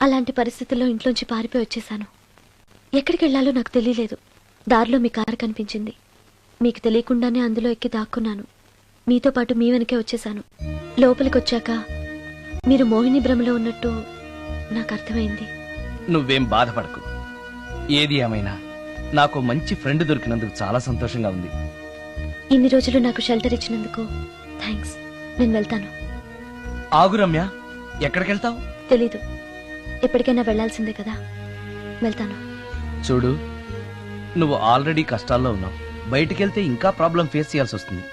అలాంటి పరిస్థితుల్లో ఇంట్లోంచి పారిపోయి వచ్చేసాను. ఎక్కడికి వెళ్లాలో నాకు తెలియలేదు. దారిలో మీ కారు కనిపించింది. మీకు తెలియకుండానే అందులో ఎక్కి దాక్కున్నాను. మీతో పాటు మీ వెనకే వచ్చేసాను. లోపలికి వచ్చాక మీరు మోహిని భ్రమలో ఉన్నట్టు నాకు అర్థమైంది. నువ్వేం బాధపడకు. ఏది ఏమైనా నాకు మంచి ఫ్రెండ్ దొరికినందుకు చాలా సంతోషంగా ఉంది. ఇన్ని రోజులు నాకు షెల్టర్ ఇచ్చినందుకు థ్యాంక్స్. నేను వెళ్తాను. ఆగు రమ్య, ఎక్కడికెళ్తావు? తెలీదు. ఎప్పటికైనా వెళ్లాల్సిందే కదా. వెళ్తాను. చూడు, నువ్వు ఆల్రెడీ కష్టాల్లో ఉన్నావు. బయటికెళ్తే ఇంకా ప్రాబ్లం ఫేస్ చేయాల్సి వస్తుంది.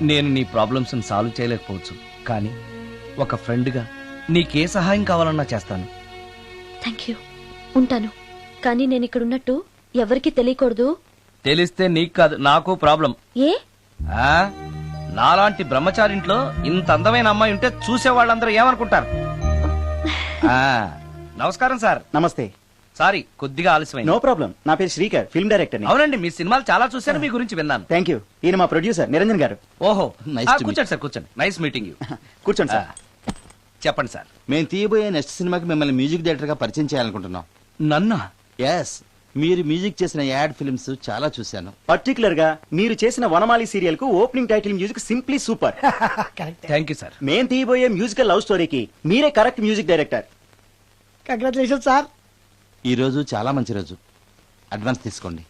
నేను నీ ప్రాబ్లమ్స్ సాల్వ్ చేయలేకపోవచ్చు, కానీ ఒక ఫ్రెండ్గా నీకే సహాయం కావాలన్నా చేస్తాను. Thank you. ఉంటాను. కానీ నేను ఇక్కడ ఉన్నట్టు ఎవరికి తెలియకూడదు. తెలిస్తే నీకు కాదు, నాకు ప్రాబ్లం. ఏ? నాలాంటి బ్రహ్మచారింట్లో ఇంత అందమైన అమ్మాయి ఉంటే చూసే వాళ్ళందరూ ఏమనుకుంటారు? నమస్కారం సార్. నమస్తే. సారీ, కొద్దిగా ఆలస్యమైంది. No problem. నా పేరు శ్రీకర్, ఫిల్మ్ డైరెక్టర్. అవునండి, మీ సినిమాలు చాలా చూశాను, మీ గురించి విన్నాను. Thank you. ఈయన మా ప్రొడ్యూసర్ నిరంజన్ గారు. ఓహో, Nice to meet కూర్చోండి సార్, కూర్చోండి. Nice meeting you. కూర్చోండి సార్. చెప్పండి సార్. మేము తీయబోయే నెక్స్ట్ సినిమాకి మిమ్మల్ని మ్యూజిక్ డైరెక్టర్ గా పరిచయం చేయాలనుకుంటున్నాం. నన్నా? ఎస్, మీరు మ్యూజిక్ చేసిన యాడ్ ఫిల్మ్స్ చాలా చూశాను. పర్టికులర్ గా మీరు చేసిన వనమాలి సీరియల్ కు opening title music simply super. Thank you sir. మేం తీయబోయే మ్యూజికల్ లవ్ స్టోరీకి మీరే correct music director. Congratulation sir. ఈ రోజు చాలా మంచి రోజు, అడ్వాన్స్ తీసుకోండి.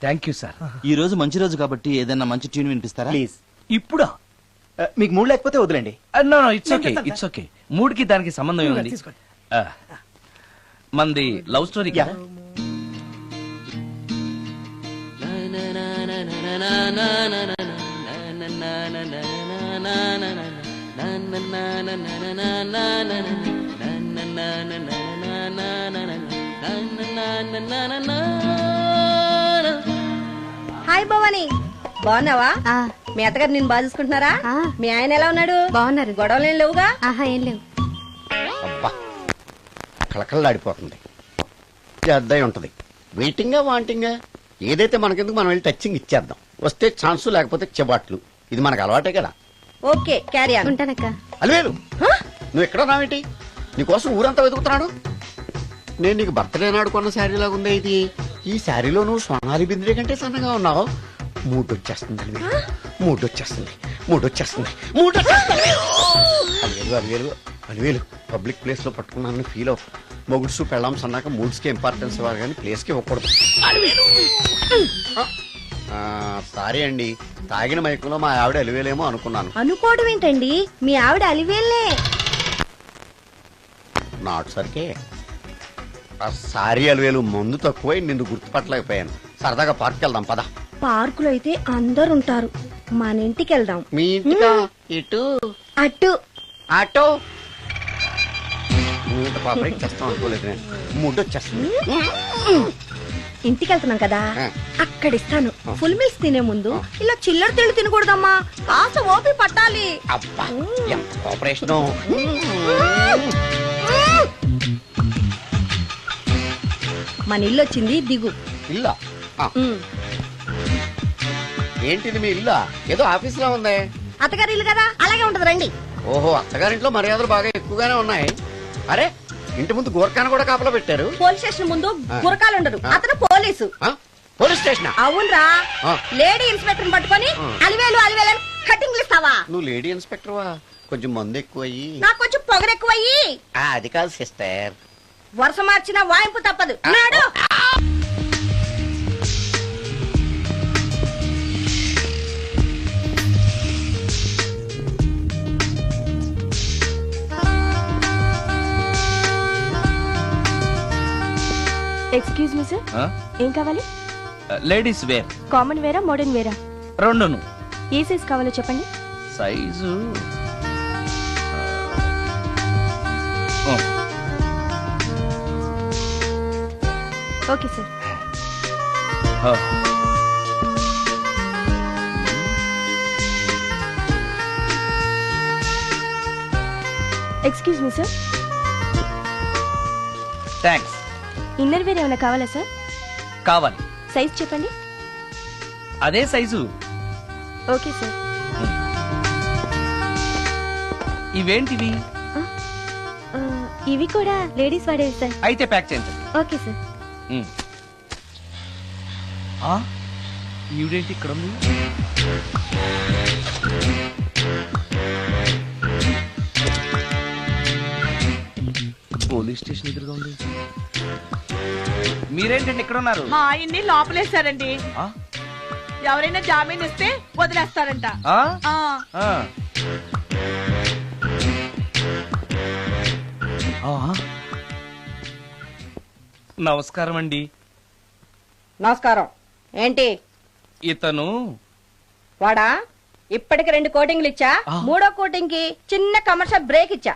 Thank you sir. ఈ రోజు మంచి రోజు కాబట్టి ఏదైనా మంచి ట్యూన్ వినిపిస్తారా? ప్లీజ్. ఇప్పుడా? మీకు మూడు లేకపోతే వదిలేండి. No, it's okay, it's okay. మూడుకి దానికి సంబంధం ఏముంది? మంది లవ్ స్టోరీ కదా. హాయ్ భవాని, బాగున్నావా? మీ అత్తగారు నిన్ను బాగా చూసుకుంటున్నారా? మీ ఆయన ఎలా ఉన్నాడు? బాగున్నారు. గొడవలు ఏం లేవుగా? ఆహా, ఏం లేవు. అబ్బా, కళకళలాడిపోతుంది. అద్దయి ఉంటది. వెయిటింగా వాంటింగా ఏదైతే మనకెందుకు, మనం వెళ్ళి టచ్చింగ్ ఇచ్చేద్దాం. వస్తే ఛాన్సు, లేకపోతే చెబాట్లు. ఇది మనకు అలవాటే కదా. Okay, carry on. ఉంటానక్క. అలివేలు, నువ్వు ఎక్కడ రావేంటి? నీకోసం ఊరంతా వెతుకుతున్నాడు. నేను నీకు బర్త్డే నాడు కొన్న శారీ లాగా ఉందే ఇది. ఈ శారీలో నువ్వు సోనాలి బింద్రే కంటే సన్నగా ఉన్నావు. మూడొచ్చేస్తుంది అలివేలు, మూడొచ్చేస్తుంది, మూడొచ్చేస్తుంది, మూడొచ్చేస్తుంది. అలివేలు అలివేలు అలివేలు, పబ్లిక్ ప్లేస్ లో పట్టుకున్నానని ఫీల్ అవు. మొగుడ్సు పెళ్ళాంస్ అన్నాక మూడ్స్ కి ఇంపార్టెన్స్ ఇవ్వాలి కానీ ప్లేస్ కి ఇవ్వకూడదు. సారీ అండి, తాగిన మైకంలో మా ఆవిడ అలివేలేమో అనుకున్నాను. అనుకోవడం ఏంటండి, మీ ఆవిడ అలివేలే. నాట్ సరికే. సారీ అలివేలు, మందు తక్కువై నిన్ను గుర్తుపట్టలేకపోయాను. సరదాగా పార్క్ వెళ్దాం పద. పార్కులో అయితే అందరు ఉంటారు, మన ఇంటికి వెళ్దాం. మీ ఇంటికా? ఇటు అటు ఆటో. నువ్వు పాపకి చేస్తాం అనుకోలేదు నేను. మూడొచ్చేస్తుంది. ఇంటికి వెళ్తున్నాం కదా, అక్కడ ఇస్తాను. ఫుల్ మీల్స్ తినే ముందు ఇలా చిల్లర తిళ్ళు తినకూడదమ్మా, కాస్త ఓపి పట్టాలి. అబ్బా, ఎంత కోఆపరేషన్. మన ఇల్లు వచ్చింది, దిగు. ఇల్లా? ఏంటిది మీ ఇల్లా? ఏదో ఆఫీస్ లో ఉంది. అత్తగారి ఇల్లు కదా, అలాగే ఉంటది, రండి. ఓహో, అత్తగారింట్లో మర్యాదలు బాగా ఎక్కువగానే ఉన్నాయి. అరే, ఇంటి ముందు గోర్ఖాను కూడా కాపలా పెట్టారు. పోలీస్ స్టేషన్ ముందు గురకాలు ఉండరు, అతను పోలీసు. Police station? అవునరా. లేడీ ఇన్స్పెక్టర్ పట్టుకొని అలివేలు అలివేలు కటింగ్లు ఇస్తావా? నువ్వు లేడీ ఇన్స్పెక్టర్ వా? కొంచెం మందు ఎక్కువయ్యి. నాకు కొంచెం పొగరు ఎక్కువయ్యి. అది కాదు సిస్టర్, వరుస మార్చిన వాయింపు తప్పదు. నాడు ఎక్స్క్యూజ్ మీ సార్, ఏం కావాలి? Ladies wear. కామన్ వేరా, మోడర్న్ వేరా? రెండును. ఏ సైజ్ కావాలో చెప్పండి. Size okay sir. Excuse me sir, thanks. Inner wear ఏమైనా కావాలా సార్? కావాలి. సైజ్ చెప్పండి. అదే సైజు. Okay sir. ఇవి కూడా లేడీస్ వాడేవి సార్. అయితే ప్యాక్ చేయించండి. Okay sir. ఈవిడేంటి ఇక్కడ ఉంది? పోలీస్ స్టేషన్ ఎదురుగా ఉంది. మీరేంటండి ఇక్కడ ఉన్నారు? మా ఆయన్ని లోపలేశారండి. ఆ? ఎవరైనా జామీన్ ఇస్తే వదిలేస్తారంట. ఆ? ఆ. ఆ. ఆ. నమస్కారం అండి. నమస్కారం. ఏంటి ఇతను వాడా? ఇప్పటికి 2 కోటింగ్లు ఇచ్చా. 3వ కోటింగ్ కి చిన్న కమర్షియల్ బ్రేక్ ఇచ్చా.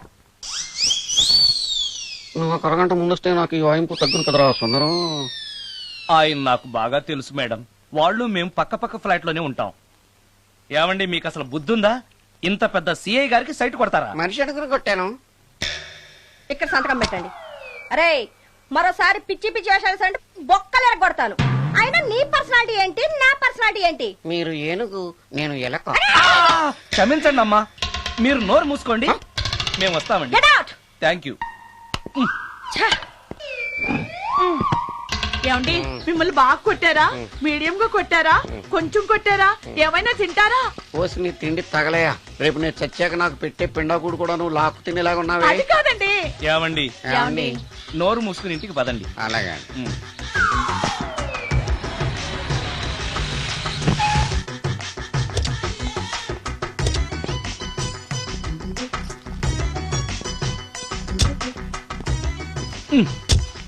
నాకు అరగంట ముందొస్తే నాకు ఈ వాయింపు తగ్గును కదరా సుందరం. ఆయన నాకు బాగా తెలుసు మేడం. వాళ్ళు మేము పక్క పక్క ఫ్లాట్ లోనే ఉంటాం. ఏమండి మీకు అసలు బుద్ధుందా? ఇంత పెద్ద సిఐ గారికి సైట్ కొడతారా? మనిషి అడుగురు కొట్టాను. ఇక్కడ సంతకం పెట్టండి. అరే మరోసారి పిచ్చి పిచ్చి వేషాలు అంటే బొక్కలు ఎరగొడతాను. అయినా నీ పర్సనాలిటీ ఏంటి, నా పర్సనాలిటీ ఏంటి? మీరు ఏనుగు, నేను ఎలక. క్షమించండి అమ్మా, మీరు నోరు మూసుకోండి. మేము వస్తామండి. Get out! Thank you. ఏమండి మిమ్మల్ని బాగా కొట్టారా, మీడియం గా కొట్టారా, కొంచెం కొట్టారా, ఏమైనా తింటారా? పోసి నీ తిండి తగలయా. రేపు నేను చచ్చాక నాకు పెట్టే పిండాకుడు కూడా నువ్వు లాక్కు తినేలాగా ఉన్నావే. అది కాదండి. ఏమండి ఏమండి? నోరు మూసుకుని ఇంటికి పదండి. అలాగే.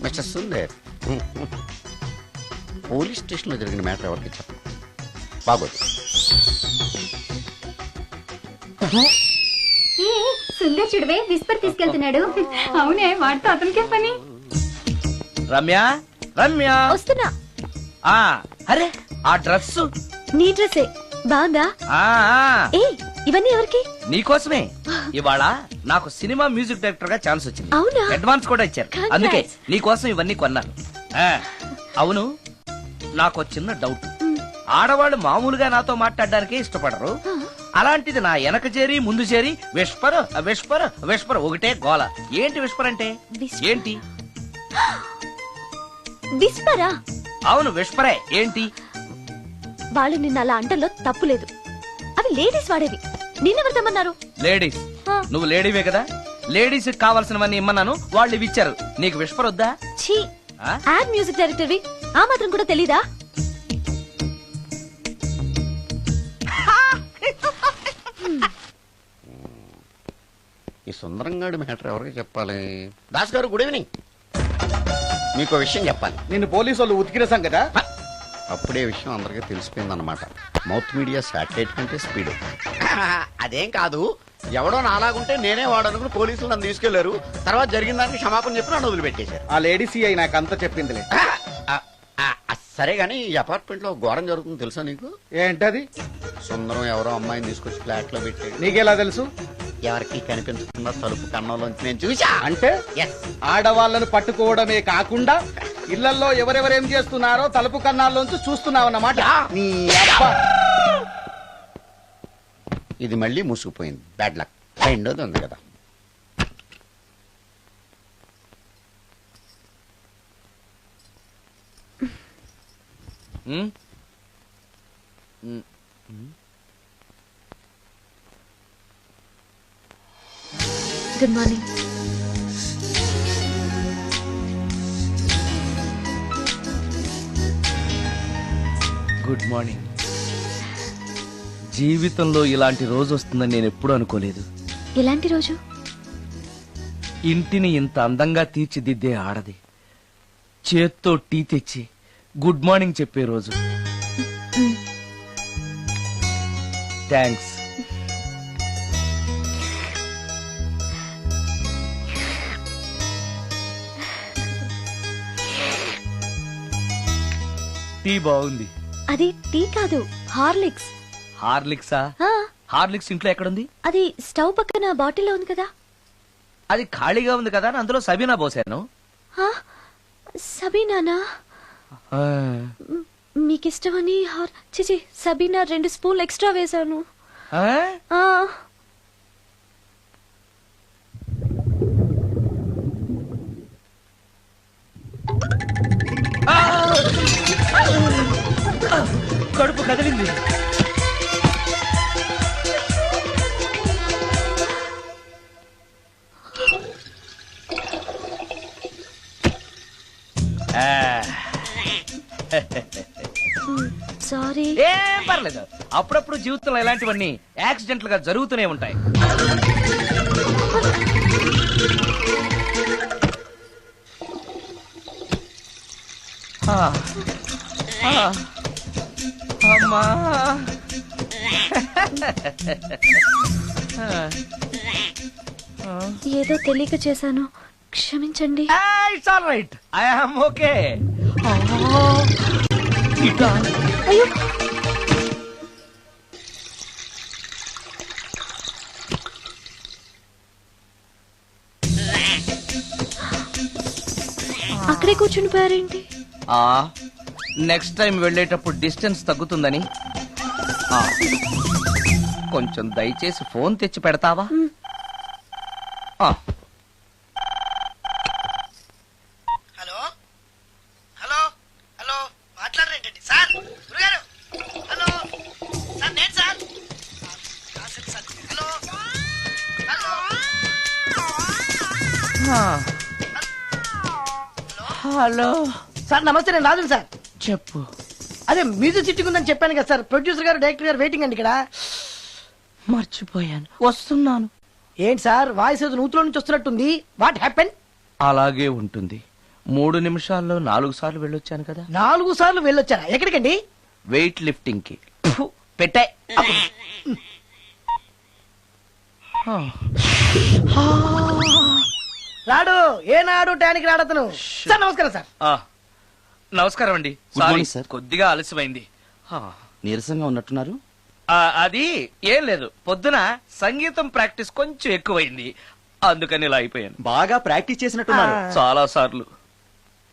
మిస్టర్ సుందర్, పోలీస్ స్టేషన్ లో జరిగిన మ్యాటర్ ఎవరికి చెప్పండి. బాగోదు. సుందర్ చూడవే విస్పర్ తీసుకెళ్తున్నాడు. అవునే, వాడితో అతనికే పని. రమ్య, రమ్య వస్తున్నా. ఆ అరే ఆ డ్రెస్ నీ డ్రెస్సే బాగుందా? ఏ ఇవన్నీ ఎవరికి? నీకోసమే. ఇవాళ నాకు సినిమా మ్యూజిక్ డైరెక్టర్ గా ఛాన్స్ వచ్చింది. అవునా? అడ్వాన్స్ కూడా ఇచ్చారు. Congrats. అందుకే నీకోసం ఇవన్నీ కొన్నాను. అవును, నాకు చిన్న డౌట్. ఆడవాళ్ళు మామూలుగా నాతో మాట్లాడడానికే ఇష్టపడరు. అలాంటిది నా వెనక చేరి ముందు చేరి విస్పర్ విస్పర్ విస్పర్ ఒకటే గోల. ఏంటి విస్పర్ అంటే? ఏంటి? విస్పరా? అవును విస్పరే. ఏంటి? వాళ్ళు నిన్న అలా అంటలో తప్పులేదు. అవి లేడీస్ వాడేవి. నిన్నెవరు తెమ్మన్నారు? లేడీస్. నువ్వు లేడీవే కదా. లేడీస్ కావాల్సినవన్నీ ఇమ్మన్నాను, వాళ్ళు ఇవి ఇచ్చారు. నీకు విస్పర్ వద్దా? ఛీ, యాడ్ మ్యూజిక్ డైరెక్టర్వి, ఆ మాత్రం కూడా తెలీదా? ఈ సుందరంగాడి మ్యాటర్ ఎవరికి చెప్పాలి? దాస్ గారు గుడ్ ఈవినింగ్. మీకు విషయం చెప్పాలి. నిన్ను పోలీసు వాళ్ళు ఉతికిరేసాం కదా. అప్పుడే విషయం అందరికీ తెలిసిపోయిందన్నమాట. మౌత్ మీడియా శాటిలైట్ కంటే స్పీడ్. అదేం కాదు, ఎవడో నాలాగుంటే నేనే వాడనుకుని పోలీసులు నన్ను తీసుకెళ్లారు. తర్వాత జరిగిన దానికి క్షమాపణ చెప్పి నన్ను వదిలిపెట్టేశారు. ఆ లేడీ సిఐ నాకు అంతా చెప్పిందిలే. సరే గానీ ఈ అపార్ట్మెంట్ లో ఘోరం జరుగుతుంది తెలుసా నీకు? ఏంటది? సుందరం ఎవరో అమ్మాయిని తీసుకొచ్చి ఫ్లాట్ లో పెట్టి. నీకెలా తెలుసు? ఎవరికి కనిపించకుండా తలుపు కన్నంలోంచి నేను చూసా. అంటే ఆడవాళ్ళను పట్టుకోవడమే కాకుండా ఇళ్లలో ఎవరెవరేం చేస్తున్నారో తలుపు కన్నాల్లోంచి చూస్తున్నావన్నమాట. నీ అబ్బా. ఇది మళ్ళీ మూసుకుపోయింది. Bad luck. రెండోది ఉంది కదా. Good morning. Good morning. జీవితంలో ఇలాంటి రోజు వస్తుందని నేను ఎప్పుడూ అనుకోలేదు. ఎలాంటి రోజు? ఇంటిని ఇంత అందంగా తీర్చిదిద్దే ఆడది చేత్తో టీ తెచ్చి గుడ్ మార్నింగ్ చెప్పే రోజు. థ్యాంక్స్. టీ బాగుంది. అది టీ కాదు, హార్లిక్స్. హార్లిక్సా? హార్లిక్స్ ఇంట్లో ఎక్కడుంది? అది స్టవ్ పక్కన బాటిల్లో ఉంది కదా. అది ఖాళీగా ఉంది కదా అని అందులో సబీనా పోసాను. సబీనానా? మీకిష్టమని చిచి సబీనా 2 స్పూన్లు ఎక్స్ట్రా వేశాను. కదిలింది. సారీ. ఏం పర్లేదు, అప్పుడప్పుడు జీవితంలో ఇలాంటివన్నీ యాక్సిడెంట్లు గా జరుగుతూనే ఉంటాయి. ఆ, ఆ, అమ్మా. ఏదో తెలియక చేశాను, క్షమించండి. It's all right, I am okay. అయ్యో, అక్కడే కూర్చుని పోయారేంటి? నెక్స్ట్ టైం వెళ్ళేటప్పుడు డిస్టెన్స్ తగ్గుతుందని. ఆ, కొంచెం దయచేసి ఫోన్ తెచ్చి పెడతావా? ఆ, హలో హలో హలో మాట్లాడరేంటండి సార్? గురుగారు హలో సార్, నేను sir. Hello hello hello, sir నమస్తే, నేను రాజుని సార్. చెప్పు. అదే మ్యూజిక్ సిట్టింగ్ ఉందని చెప్పాను కదా సార్. ప్రొడ్యూసర్ గారు డైరెక్టర్ గారు వెయిటింగ్ అండి ఇక్కడ. మర్చిపోయాను, వస్తున్నాను. ఏంటి సార్ వాయిస్ ఏదో నూతులో నుంచి వస్తున్నట్టుంది? What happen? అలాగే ఉంటుంది. 3 నిమిషాల్లో 4 సార్లు వెళ్ళొచ్చాను కదా. 4 సార్లు వెళ్ళొచ్చారా? ఎక్కడికండి? వెయిట్ లిఫ్టింగ్ కి. పెట్టే. రాడు ఏనాడు టానికి రాడతను. సార్ నమస్కారం సార్. నమస్కారం అండి. Good sorry, morning, sir. కొద్దిగా ఆలస్యమైంది. నీరసంగా ఉన్నట్టున్నారు. అది ఏం లేదు, పొద్దున సంగీతం ప్రాక్టీస్ కొంచెం ఎక్కువైంది, అందుకని ఇలా అయిపోయాను. బాగా ప్రాక్టీస్ చేసినట్టున్నారు. చాలా సార్లు.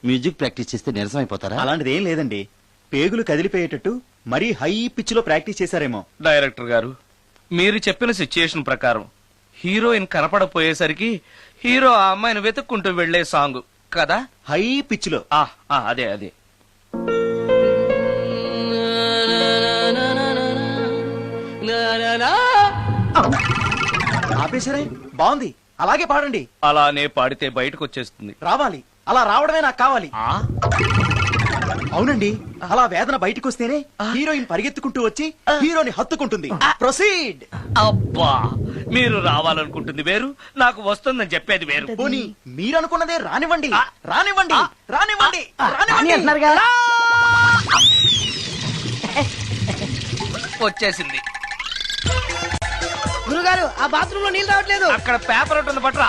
మ్యూజిక్ ప్రాక్టీస్ చేస్తే నీరసం అయిపోతారా? అలాంటిది ఏం లేదండి, పేగులు కదిలిపోయేటట్టు మరీ హై పిచ్ లో ప్రాక్టీస్ చేశారేమో. డైరెక్టర్ గారు, మీరు చెప్పిన సిచ్యుయేషన్ ప్రకారం హీరోయిన్ కనపడపోయేసరికి హీరో ఆ అమ్మాయిని వెతుక్కుంటూ వెళ్లే సాంగ్ కదా. హై పిచ్ లో. అదే అదే. ఆపేశారే, బాగుంది, అలాగే పాడండి. అలానే పాడితే బయటకు వచ్చేస్తుంది. రావాలి, అలా రావడమే నాకు కావాలి. అవునండి, అలా వేదన బయటకు వస్తేనే హీరోయిన్ పరిగెత్తుకుంటూ వచ్చి హీరోని హత్తుకుంటుంది. ప్రొసీడ్. అబ్బా, మీరు రావాలనుకుంటుంది వేరు, నాకు వస్తుందని చెప్పేది వేరు. పోనీ మీరనుకున్నదే రానివ్వండి, రానివ్వండి, రానివ్వండి, అని రానివ్వండి. అంటున్నారుగా. వచ్చేసింది. గురుగారు ఆ బాత్రూమ్ లో నీళ్ళు రావట్లేదు. అక్కడ పేపర్ ఉంటుంది, పట్రా.